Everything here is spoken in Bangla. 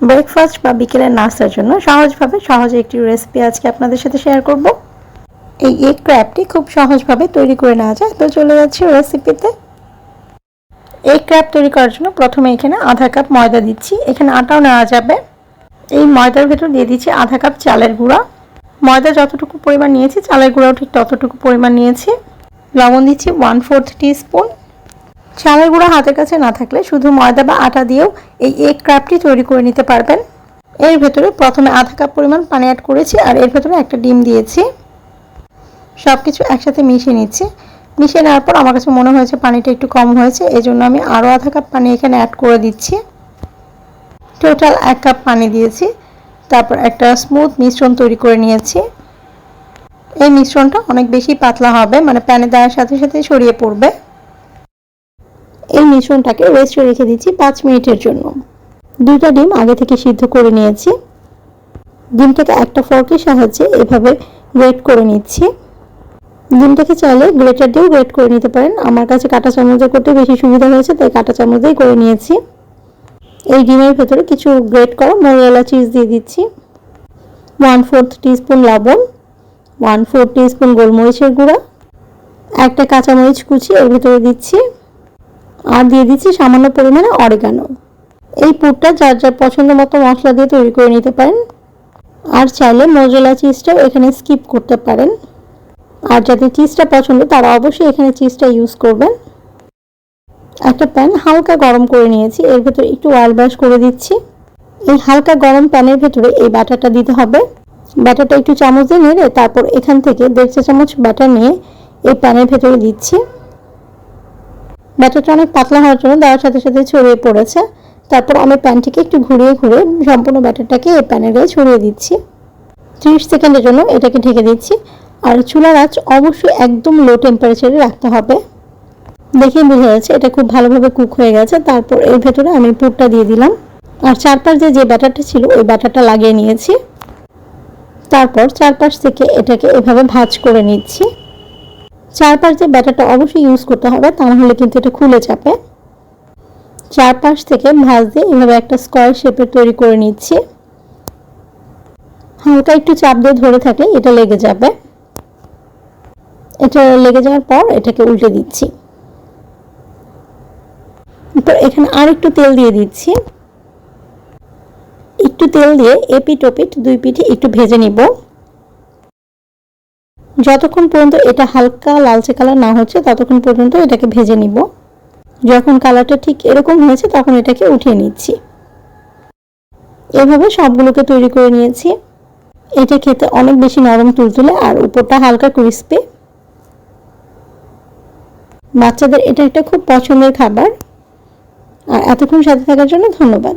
ব্রেকফাস্ট বা বিকেলের নাস্তার জন্য সহজে একটি রেসিপি আজকে আপনাদের সাথে শেয়ার করব। এই এগ ক্র্যাবটি খুব সহজভাবে তৈরি করে নেওয়া যায়। তো চলে যাচ্ছি রেসিপিতে। এগ ক্র্যাব তৈরি করার জন্য প্রথমে এখানে আধা কাপ ময়দা দিচ্ছি, এখানে আটাও নেওয়া যাবে। এই ময়দার ভেতর দিয়ে দিচ্ছি আধা কাপ চালের গুঁড়া। ময়দা যতটুকু পরিমাণ নিয়েছি চালের গুঁড়াও ঠিক ততটুকু পরিমাণ নিয়েছি। লবণ দিচ্ছি 1/4 টিস্পুন। চালের গুঁড়া হাতের কাছে না থাকলে শুধু ময়দা বা আটা দিয়েও এই এগ ক্র্যাবটি তৈরি করে নিতে পারবেন। এর ভেতরে প্রথমে আধা কাপ পরিমাণ পানি অ্যাড করেছি আর এর ভেতরে একটা ডিম দিয়েছি। সব কিছু একসাথে মিশিয়ে নিচ্ছি। মিশিয়ে নেওয়ার পর আমার কাছে মনে হয়েছে পানিটা একটু কম হয়েছে, এই জন্য আমি আরও আধা কাপ পানি এখানে অ্যাড করে দিচ্ছি। টোটাল 1 কাপ পানি দিয়েছি। তারপর একটা স্মুথ মিশ্রণ তৈরি করে নিয়েছি। এই মিশ্রণটা অনেক বেশি পাতলা হবে, মানে প্যানে দেওয়ার সাথে সাথে ছড়িয়ে পড়বে। এই মিশ্রণটাকে রেস্টে রেখে দিচ্ছি 5 মিনিটের জন্য। 2টা ডিম আগে থেকে সিদ্ধ করে নিয়েছি। ডিমটাকে একটা ফর্কের সাহায্যে এভাবে গ্রেট করে নিচ্ছি। ডিমটাকে চাইলে গ্রেটার দিয়েও গ্রেট করে নিতে পারেন, আমার কাছে কাঁটা চামচে করতে বেশি সুবিধা হয়েছে তাই কাঁটা চামচ দিয়েই করে নিয়েছি। এই ডিমের ভেতরে কিছু গ্রেট করা মোজারেলা চিজ দিয়ে দিচ্ছি। 1/4 টিস্পুন লবণ, 1/4 টিস্পুন গোলমরিচের গুঁড়া, একটা কাঁচামরিচ কুচি এর ভিতরে দিচ্ছি আর দিয়ে দিচ্ছি সামান্য পরিমাণে অরিগানো। এই পুরটা যার যার পছন্দ মতো মশলা দিয়ে তৈরি করে নিতে পারেন, আর চাইলে মোজারেলা চিজটাও এখানে স্কিপ করতে পারেন। আর যাদের চিজটা পছন্দ তারা অবশ্যই এখানে চিজটা ইউজ করবেন। একটা প্যান হালকা গরম করে নিয়েছি, এর ভেতরে একটু অয়েল ব্রাশ করে দিচ্ছি। এই হালকা গরম প্যানের ভেতরে এই ব্যাটারটা দিতে হবে। ব্যাটারটা একটু চামচ দিয়ে নেড়ে তারপর এখান থেকে 1.5 চা চামচ ব্যাটার নিয়ে এই প্যানের ভেতরে দিচ্ছি। ব্যাটারটা অনেক পাতলা হওয়ার জন্য দেওয়ার সাথে সাথে ছড়িয়ে পড়েছে। তারপর আমি প্যানটিকে একটু ঘুরিয়ে সম্পূর্ণ ব্যাটারটাকে এই প্যানের গায়ে ছড়িয়ে দিচ্ছি। 30 সেকেন্ডের জন্য এটাকে ঢেকে দিচ্ছি। আর চুলার আঁচ অবশ্যই একদম লো টেম্পারেচারে রাখতে হবে। দেখেই বোঝা যাচ্ছে এটা খুব ভালোভাবে কুক হয়ে গেছে। তারপর এর ভেতরে আমি পুরটা দিয়ে দিলাম আর চারপাশ যে ব্যাটারটা ছিল ওই ব্যাটারটা লাগিয়ে নিয়েছি। তারপর চারপাশ থেকে এটাকে এভাবে ভাঁজ করে নিচ্ছি। চারপাশ যে ব্যাটারটা অবশ্যই ইউজ করতে হবে, তা নাহলে কিন্তু এটা খুলে যাবে। চারপাশ থেকে ভাঁজ দিয়ে এভাবে একটা স্কোয়ার শেপের তৈরি করে নিচ্ছি। হালকা একটু চাপ দিয়ে ধরে থাকলে এটা লেগে যাবে। এটা লেগে যাওয়ার পর এটাকে উল্টে দিচ্ছি। তো এখানে আর একটু তেল দিয়ে দিচ্ছি। একটু তেল দিয়ে এপিট ওপিট 2 পিঠে একটু ভেজে নিব, যতক্ষণ পর্যন্ত এটা হালকা লালচে কালার না হচ্ছে ততক্ষণ পর্যন্ত এটাকে ভেজে নিব। যখন কালারটা ঠিক এরকম হয়েছে তখন এটাকে উঠিয়ে নিচ্ছি। এভাবে সবগুলোকে তৈরি করে নিয়েছি। এটা খেতে অনেক বেশি নরম তুলতুলে আর উপরটা হালকা ক্রিস্পি। বাচ্চাদের এটা একটা খুব পছন্দের খাবার। আর এতক্ষণ সাথে থাকার জন্য ধন্যবাদ।